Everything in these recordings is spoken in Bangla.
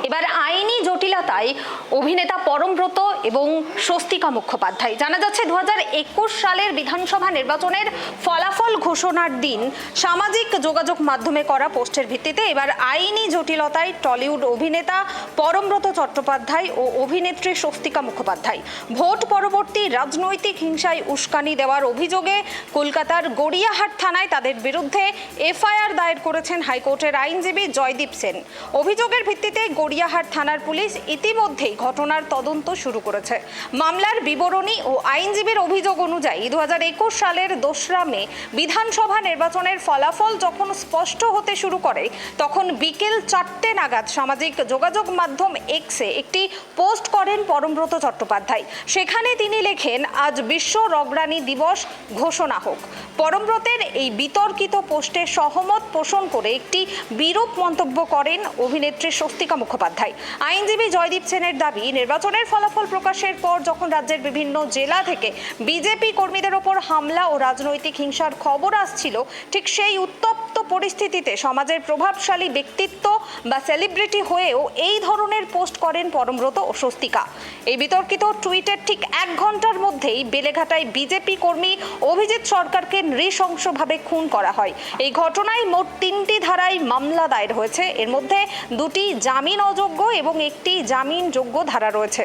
এবার আইনি জটিলতায় অভিনেতা পরমব্রত এবং স্বস্তিকা মুখোপাধ্যায়। জানা যাচ্ছে 2021 সালের বিধানসভা নির্বাচনের ফলাফল ঘোষণার দিন সামাজিক যোগাযোগ মাধ্যমে করা পোস্টের ভিত্তিতে এবার আইনি জটিলতায় টলিউড অভিনেতা পরমব্রত চট্টোপাধ্যায় ও অভিনেত্রী স্বস্তিকা মুখোপাধ্যায়। ভোট পরবর্তী রাজনৈতিক হিংসায় উস্কানি দেওয়ার অভিযোগে কলকাতার গড়িয়াহাট থানায় তাদের বিরুদ্ধে এফআইআর দায়ের করেছেন হাইকোর্টের আইনজীবী জয়দীপ সেন। অভিযোগের ভিত্তিতে গড়িয়াহাট থানার পুলিশ ইতিমধ্যেই ঘটনার তদন্ত শুরু করেছে। মামলার বিবরণী ও আইনজীবীর অভিযোগ অনুযায়ী 2021 সালের 2রা মে বিধানসভা নির্বাচনের ফলাফল যখন স্পষ্ট হতে শুরু করে তখন বিকেল 4টে নাগাদ সামাজিক যোগাযোগ মাধ্যম এক্সে একটি পোস্ট করেন পরমব্রত চট্টোপাধ্যায়। সেখানে তিনি লেখেন, আজ বিশ্ব রগরানি দিবস ঘোষণা হোক। পরমব্রতের এই বিতর্কিত পোস্টে সহমত পোষণ করে একটি বিরূপ মন্তব্য করেন অভিনেত্রী স্বস্তিকা মুখোপাধ্যায়। আইনজীবী জয়দীপ সেনের দাবি, নির্বাচনের ফলাফল প্রকাশের পর যখন রাজ্যের বিভিন্ন জেলা থেকে বিজেপি কর্মীদের ওপর হামলা ও রাজনৈতিক হিংসার খবর আসছিল, ঠিক সেই উত্তপ্ত পরিস্থিতিতে সমাজের প্রভাবশালী ব্যক্তিত্ব বা সেলিব্রিটি হয়েও এই ধরনের পোস্ট করেন পরমব্রত ও স্বস্তিকা। এই বিতর্কিত টুইটের ঠিক 1 ঘন্টার মধ্যেই বেলেঘাটায় বিজেপি কর্মী অভিজিৎ সরকারকে নৃশংসভাবে খুন করা হয়। এই ঘটনায় মোট 3টি ধারায় মামলা দায়ের হয়েছে। এর মধ্যে 2টি জামিন অযোগ্য এবং 1টি জামিনযোগ্য ধারা রয়েছে।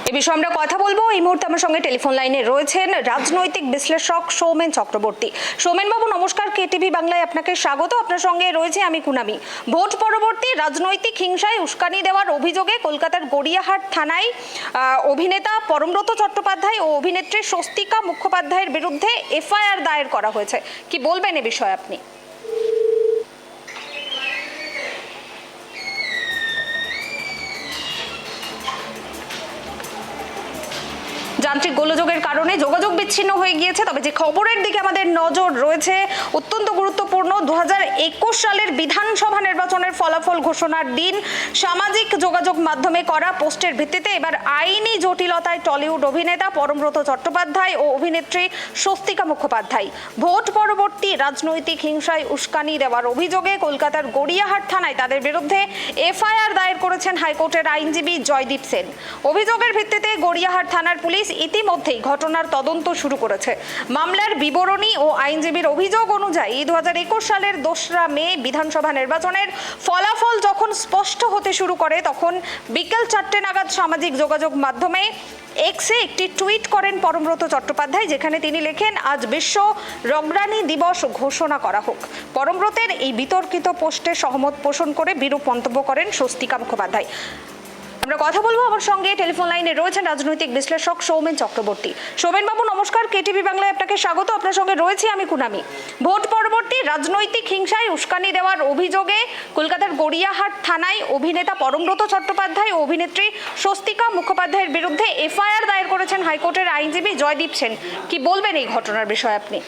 এ বিষয়ে আমরা কথা বলবো। এই মুহূর্তে আমার সঙ্গে টেলিফোন লাইনে রয়েছেন রাজনৈতিক বিশ্লেষক সৌমেন চক্রবর্তী। সৌমেন বাবু নমস্কার, কেটিভি বাংলায় আপনাকে স্বাগত। আপনার সঙ্গে রয়েছে আমি কুনামি। ভোট পরবর্তী রাজনৈতিক হিংসায় উস্কানি দেওয়ার অভিযোগে কলকাতার গড়িয়াহাট থানায় অভিনেতা পরমব্রত চট্টোপাধ্যায় ও অভিনেত্রী স্বস্তিকা মুখোপাধ্যায়ের বিরুদ্ধে এফআইআর দায়ের করা হয়েছে। কি বলবেন এ বিষয়ে আপনি? যান্ত্রিক গোলযোগের কারণে যোগাযোগ বিচ্ছিন্ন হয়ে গিয়েছে, তবে যে খবরের দিকে আমাদের নজর রয়েছে অত্যন্ত গুরুত্বপূর্ণ। 2021 সালের বিধানসভা নির্বাচনের ফলাফল ঘোষণার দিন সামাজিক যোগাযোগ মাধ্যমে করা পোস্টের ভিত্তিতে এবার আইনি জটিলতায় টলিউড অভিনেতা পরমব্রত চট্টোপাধ্যায় ও অভিনেত্রী স্বস্তিকা মুখোপাধ্যায়। ভোট পরবর্তী রাজনৈতিক হিংসায় উস্কানি দেওয়ার অভিযোগে কলকাতার গড়িয়াহাট থানায় তাদের বিরুদ্ধে এফআইআর দায়ের করেছেন হাইকোর্টের আইনজীবী জয়দীপ সেন। অভিযোগের ভিত্তিতে গড়িয়াহাট থানার পুলিশ ইতিমধ্যেই ঘটনার তদন্ত শুরু করেছে। মামলার বিবরণী ও আইনজীবীর অভিযোগ অনুযায়ী 2021 সালের 2রা মে বিধানসভা নির্বাচনের ফলাফল যখন স্পষ্ট হতে শুরু করে তখন বিকেল 4টে নাগাদ সামাজিক যোগাযোগ মাধ্যমে এক্সে একটি টুইট করেন পরমব্রত চট্টোপাধ্যায়, যেখানে তিনি লেখেন, আজ বিশ্ব রগরানি দিবস ঘোষণা করা হোক। পরমব্রতের এই বিতর্কিত পোস্টে সহমত পোষণ করে বিরূপ মন্তব্য করেন স্বস্তিকা মুখোপাধ্যায়। আমরা কথা বলবো। আমার সঙ্গে টেলিফোন লাইনে রয়েছেন রাজনৈতিক বিশ্লেষক সৌমেন চক্রবর্তী। সৌমেন বাবু নমস্কার, কেটিভি বাংলায় আপনাকে স্বাগত। আপনার সঙ্গে রয়েছে আমি কুনামি। ভোট পরবর্তী রাজনৈতিক হিংসায় উস্কানি দেওয়ার অভিযোগে কলকাতার গড়িয়াহাট থানায় অভিনেতা পরমব্রত চট্টোপাধ্যায় ও অভিনেত্রী স্বস্তিকা মুখোপাধ্যায়ের বিরুদ্ধে এফআইআর দায়ের করেছেন হাইকোর্টের আইনজীবী জয়দীপ সেন। কি বলবেন এই ঘটনার বিষয়ে আপনি?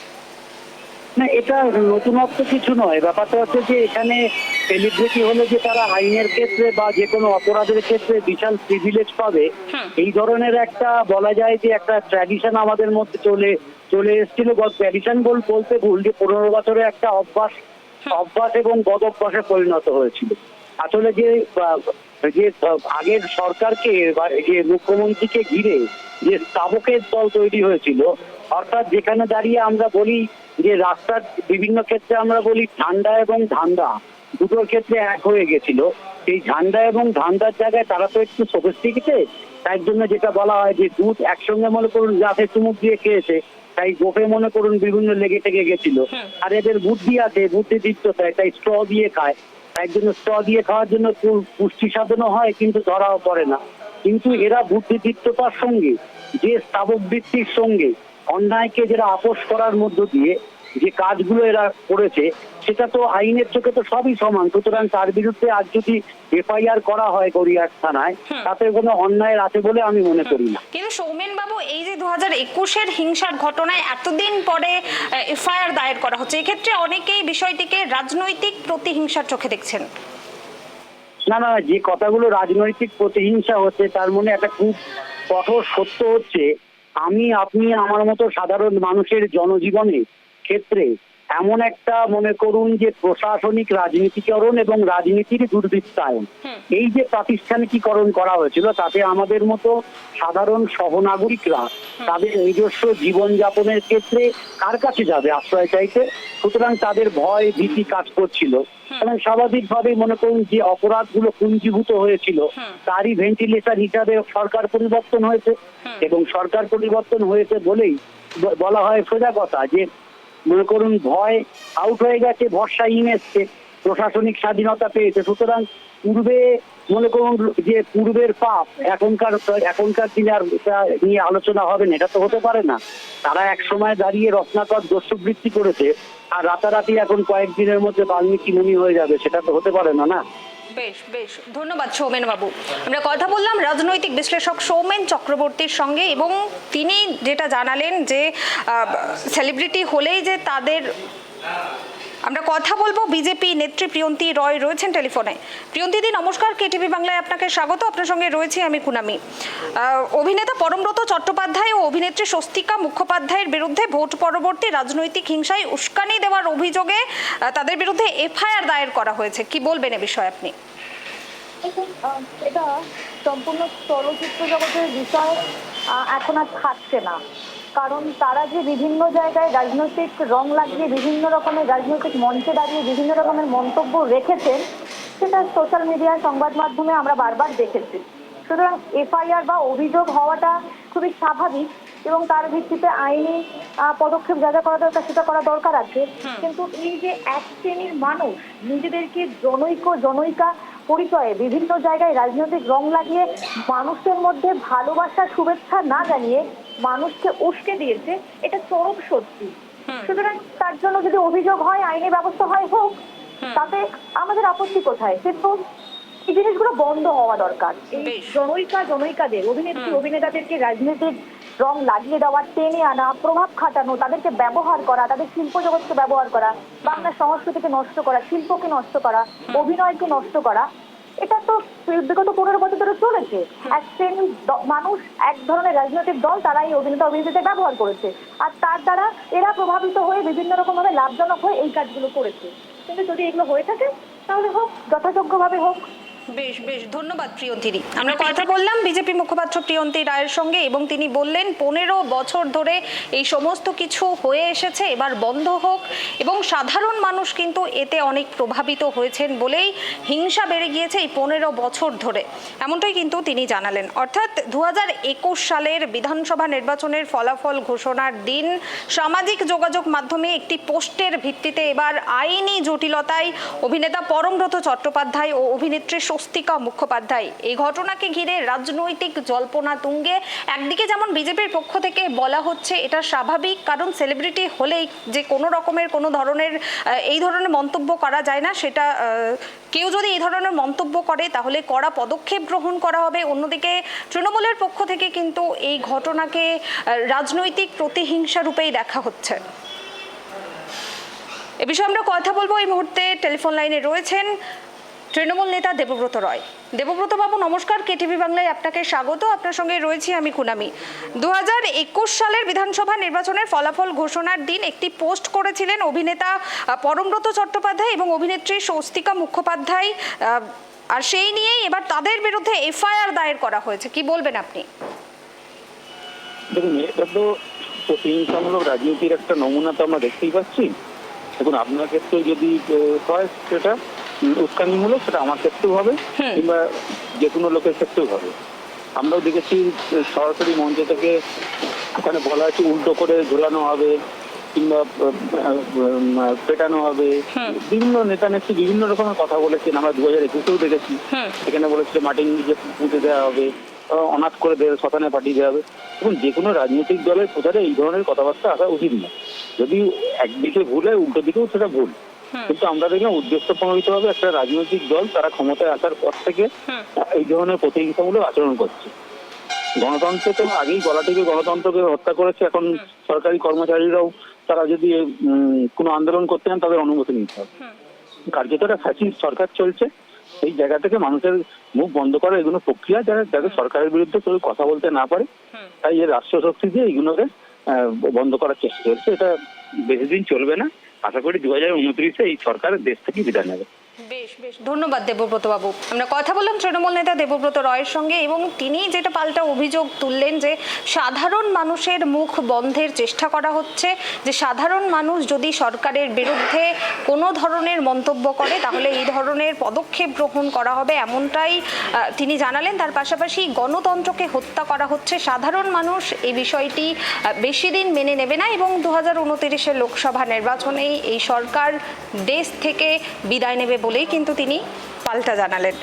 না, এটা নতুনত্ব কিছু নয়। ব্যাপারটা হচ্ছে যে এখানে সেলিব্রিটি হলে যে তারা আইনের ক্ষেত্রে বা যে কোনো অপরাধের ক্ষেত্রে বিশাল প্রিভিলেজ পাবে, এই ধরনের একটা বলা যায় যে একটা ট্র্যাডিশন আমাদের মধ্যে চলে এসেছিল। ট্র্যাডিশন বলতে ভুল, যে 15 বছরে একটা অভ্যাস এবং বদ অভ্যাসে পরিণত হয়েছিল। আসলে যে আগের সরকারকে বা যে মুখ্যমন্ত্রীকে ঘিরে যে স্তাবকের দল তৈরি হয়েছিল, অর্থাৎ যেখানে দাঁড়িয়ে আমরা বলি যে রাস্তার বিভিন্ন ক্ষেত্রে আমরা বলি ঝান্ডা এবং ধান্দা, দুটোর ক্ষেত্রে এক হয়ে গেছিল। এই ঝান্ডা এবং ধান্দার জায়গায় তারা তো একটু সফিস্টিকেটেড, তাই জন্য যেটা বলা হয় যে দুধ একসঙ্গে মনে করুন গাছে চুমুক দিয়ে খেয়েছে, তাই গোপে মনে করুন বিভিন্ন লেগে টেগে গেছিল। আর এদের বুদ্ধি আছে, বুদ্ধিদীপ্ততায়, তাই স্ট্র দিয়ে খায়। তাই জন্য স্ট্র দিয়ে খাওয়ার জন্য পুষ্টি সাধনও হয়, কিন্তু ধরাও পড়ে না। কিন্তু এরা বুদ্ধিদীপ্ততার সঙ্গে যে স্তাবক বৃত্তির সঙ্গে অন্যায়কে যারা আপোষ করার মধ্য দিয়ে যে কাজগুলো এরা করেছে সেটা তো আইনের চোখে তো সবই সমান, সুতরাং তার বিরুদ্ধে আজ যদি এফআইআর করা হয় গড়িয়াহাট থানায় তাতে কোনো অন্যায় আছে বলে আমি মনে করি না। কিন্তু সৌমেন বাবু, এই যে 2021-এর হিংসার ঘটনায় এতদিন পরে এফআইআর দায়ের করা হচ্ছে, এক্ষেত্রে অনেকেই বিষয়টিকে রাজনৈতিক প্রতিহিংসার চোখে দেখছেন। না না, যে কথাগুলো রাজনৈতিক প্রতিহিংসা হচ্ছে তার মনে একটা খুব কঠোর সত্য হচ্ছে, আমি আপনি আমার মতো সাধারণ মানুষের জনজীবনের ক্ষেত্রে এমন একটা মনে করুন যে প্রশাসনিক রাজনীতিকরণ এবং রাজনীতির দুর্বৃত্তায়ন, এই যে প্রাতিষ্ঠানিকীকরণ করা হয়েছিল তাতে আমাদের মতো সাধারণ সহনাগরিকরা তাদের নিজস্ব জীবনযাপনের ক্ষেত্রে কার কাছে যাবে আশ্রয় চাইতে, সুতরাং তাদের ভয় ভীতি কাজ করছিল এবং স্বাভাবিকভাবে মনে করুন যে অপরাধগুলো পুঞ্জীভূত হয়েছিল তারই ভেন্টিলেশন হিসাবে সরকার পরিবর্তন হয়েছে এবং সরকার পরিবর্তন হয়েছে বলেই বলা হয় সোজা কথা যে মনে করুন ভয় আউট হয়ে গেছে, ভরসা ইন এসছে, প্রশাসনিক স্বাধীনতা পেয়েছে। সুতরাং পূর্বে মনে করুন যে পূর্বের পাপ এখনকার দিনে আর নিয়ে আলোচনা হবে না, এটা তো হতে পারে না। তারা এক সময় দাঁড়িয়ে রত্নাকর দস্যুবৃত্তি করেছে আর রাতারাতি এখন কয়েকদিনের মধ্যে বাল্মীকি মুনি হয়ে যাবে, সেটা তো হতে পারে না। না, বেশ বেশ, ধন্যবাদ সৌমেন বাবু। আমরা কথা বললাম রাজনৈতিক বিশ্লেষক সৌমেন চক্রবর্তীর সঙ্গে এবং তিনি যেটা জানালেন যে সেলিব্রিটি হলেই যে তাদের, আমরা কথা বলবো বিজেপি নেত্রী প্রিয়ন্তী রয় রয়েছেন টেলিফোনে। প্রিয়ন্তী দি নমস্কার, কেটিভি বাংলায় আপনাকে স্বাগত। আপনার সঙ্গে রয়েছি আমি কুনামি। অভিনেতা পরমব্রত চট্টোপাধ্যায় ও অভিনেত্রী স্বস্তিকা মুখোপাধ্যায়ের বিরুদ্ধে ভোট পরবর্তী রাজনৈতিক হিংসায় উস্কানি দেওয়ার অভিযোগে তাদের বিরুদ্ধে এফআইআর দায়ের করা হয়েছে, কি বলবেন এ বিষয়ে আপনি? এটা সম্পূর্ণ চলচ্চিত্র জগতের বিষয় এখন আর থাকছে না, কারণ তারা যে বিভিন্ন জায়গায় রাজনৈতিক রং লাগিয়ে বিভিন্ন রকমের রাজনৈতিক মঞ্চে দাঁড়িয়ে বিভিন্ন রকমের মন্তব্য রেখেছেন সেটা সোশ্যাল মিডিয়ায় সংবাদ মাধ্যমে আমরা বারবার দেখেছি। সুতরাং এফআইআর বা অভিযোগ হওয়াটা খুবই স্বাভাবিক এবং তার ভিত্তিতে আইনি পদক্ষেপ যা যা করা দরকার সেটা করা দরকার আছে। কিন্তু এই যে এক শ্রেণীর মানুষ নিজেদেরকে জনৈকা পরিচয়ে বিভিন্ন জায়গায় রাজনৈতিক রং লাগিয়ে মানুষের মধ্যে ভালোবাসা শুভেচ্ছা না জানিয়ে মানুষকে উস্কে দিয়েছে, এটা চরম সত্যি। সুতরাং তার জন্য যদি অভিযোগ হয়, আইনি ব্যবস্থা হয়, হোক, তাতে আমাদের আপত্তি কোথায়? কিন্তু এই জিনিসগুলো বন্ধ হওয়া দরকার। এই জনৈকাদের অভিনেতাদেরকে রাজনৈতিক রং লাগিয়ে দেওয়া, টেনে আনা, প্রভাব খাটানো, তাদেরকে ব্যবহার করা, তাদের শিল্প জগৎকে ব্যবহার করা, বাংলা সংস্কৃতিকে নষ্ট করা, শিল্পকে নষ্ট করা, অভিনয়কে নষ্ট করা, এটা তো বিগত 15 বছর ধরে চলেছে। এক শ্রেণীর মানুষ, এক ধরনের রাজনৈতিক দল, তারা এই অভিনেতাদের ব্যবহার করেছে আর তার দ্বারা এরা প্রভাবিত হয়ে বিভিন্ন রকম ভাবে লাভজনক হয়ে এই কাজগুলো করেছে। কিন্তু যদি এগুলো হয়ে থাকে তাহলে হোক, যথাযোগ্যভাবে হোক। বেশ বেশ, ধন্যবাদ প্রিয়ন্তীদি। আমরা কথা বললাম বিজেপি মুখপাত্র প্রিয়ন্তী রায়ের সঙ্গে এবং তিনি বললেন 15 বছর ধরে এই সমস্ত কিছু হয়ে এসেছে, এবার বন্ধ হোক এবং সাধারণ মানুষ কিন্তু এতে অনেক প্রভাবিত হয়েছেন বলেই হিংসা বেড়ে গিয়েছে এই 15 বছর ধরে, এমনটাই কিন্তু তিনি জানালেন। অর্থাৎ 2021 সালের বিধানসভা নির্বাচনের ফলাফল ঘোষণার দিন সামাজিক যোগাযোগ মাধ্যমে একটি পোস্টের ভিত্তিতে এবার আইনি জটিলতায় অভিনেতা পরমব্রত চট্টোপাধ্যায় ও অভিনেত্রী স্বস্তিকা মুখোপাধ্যায়, এই ঘটনাকে ঘিরে রাজনৈতিক জল্পনা তুঙ্গে। একদিকে যেমন বিজেপির পক্ষ থেকে বলা হচ্ছে এটা স্বাভাবিক, কারণ সেলিব্রিটি হলেই যে কোনো রকমের কোনো ধরনের এই ধরনের মন্তব্য করা যায় না, সেটা কেউ যদি এই ধরনের মন্তব্য করে তাহলে কড়া পদক্ষেপ গ্রহণ করা হবে। অন্যদিকে তৃণমূলের পক্ষ থেকে কিন্তু এই ঘটনাকে রাজনৈতিক প্রতিহিংসা রূপেই দেখা হচ্ছে। এ বিষয়ে আমরা কথা বলবো। এই মুহূর্তে টেলিফোন লাইনে রয়েছেন তৃণমূল নেতা দেবব্রত রয়। দেবব্রত বাবু নমস্কার, কেটিভি বাংলায় আপনাকে স্বাগত। আপনার সঙ্গে রয়েছি আমি কুনামি। 2021 সালের বিধানসভা নির্বাচনের ফলাফল ঘোষণার দিন একটি পোস্ট করেছিলেন অভিনেতা পরমব্রত চট্টোপাধ্যায় এবং অভিনেত্রী স্বস্তিকা মুখোপাধ্যায়, আর সেই নিয়েই এবার তাদের বিরুদ্ধে এফআইআর দায়ের করা হয়েছে, কি বলবেন আপনি? দেখুন, এটা তো প্রতিহিংসামূলক রাজনীতির একটা নমুনা তো আমরা দেখতেই পাচ্ছি। দেখুন, আপনার ক্ষেত্রে যদি হয় সেটা উস্কানিমূলক, সেটা আমার ক্ষেত্রেও হবে কিংবা যে কোনো লোকের ক্ষেত্রেও হবে। আমরাও দেখেছি সরাসরি মঞ্চ থেকে ওখানে বলা আছে উল্টো করে ঝোলানো হবে কিংবা পেটানো হবে। বিভিন্ন নেতা নেত্রী বিভিন্ন রকমের কথা বলেছেন, আমরা 2021-এও দেখেছি। এখানে বলেছিল মাটির নিচে পুঁতে দেওয়া হবে, অনাথ করে শ্মশানে পাঠিয়ে দেওয়া হবে। এবং যে কোনো রাজনৈতিক দলের প্রচারে এই ধরনের কথাবার্তা আসা উচিত না। যদি একদিকে ভুল হয় উল্টো দিকেও সেটা ভুল। কিন্তু আমরা দেখলাম উদ্দেশ্য প্রণোদিত ভাবে একটা রাজনৈতিক দল তারা ক্ষমতায় আসার পর থেকে এই ধরনের প্রতিহিংসামূলক আচরণ করছে। গণতন্ত্র তো আগেই গলা টিপে গণতন্ত্রকে হত্যা করেছে, এখন সরকারি কর্মচারীরাও তারা যদি কোনো আন্দোলন করতে চান তাদের অনুমতি নিতে হবে। কার্যত একটা ফ্যাসিস্ট সরকার চলছে, এই জায়গা থেকে মানুষের মুখ বন্ধ করা এগুলো প্রক্রিয়া যাতে সরকারের বিরুদ্ধে কেউ কথা বলতে না পারে, তাই এই রাষ্ট্রশক্তি দিয়ে এইগুলোকে বন্ধ করার চেষ্টা চলছে। এটা বেশি দিন চলবে না, আশা করি 2029-এ এই সরকার দেশ থেকে বিদায় নেবে। বেশ বেশ, ধন্যবাদ দেবব্রত বাবু। আমরা কথা বললাম তৃণমূল নেতা দেবব্রত রয়ের সঙ্গে এবং তিনি যেটা পাল্টা অভিযোগ তুললেন যে সাধারণ মানুষের মুখ বন্ধের চেষ্টা করা হচ্ছে, যে সাধারণ মানুষ যদি সরকারের বিরুদ্ধে কোনো ধরনের মন্তব্য করে তাহলে এই ধরনের পদক্ষেপ গ্রহণ করা হবে, এমনটাই তিনি জানালেন। তার পাশাপাশি গণতন্ত্রকে হত্যা করা হচ্ছে, সাধারণ মানুষ এই বিষয়টি বেশি দিন মেনে নেবে না এবং 2029-এর লোকসভা নির্বাচনেই এই সরকার দেশ থেকে বিদায় নেবে বলেই কিন্তু তিনি পাল্টা জানালেন।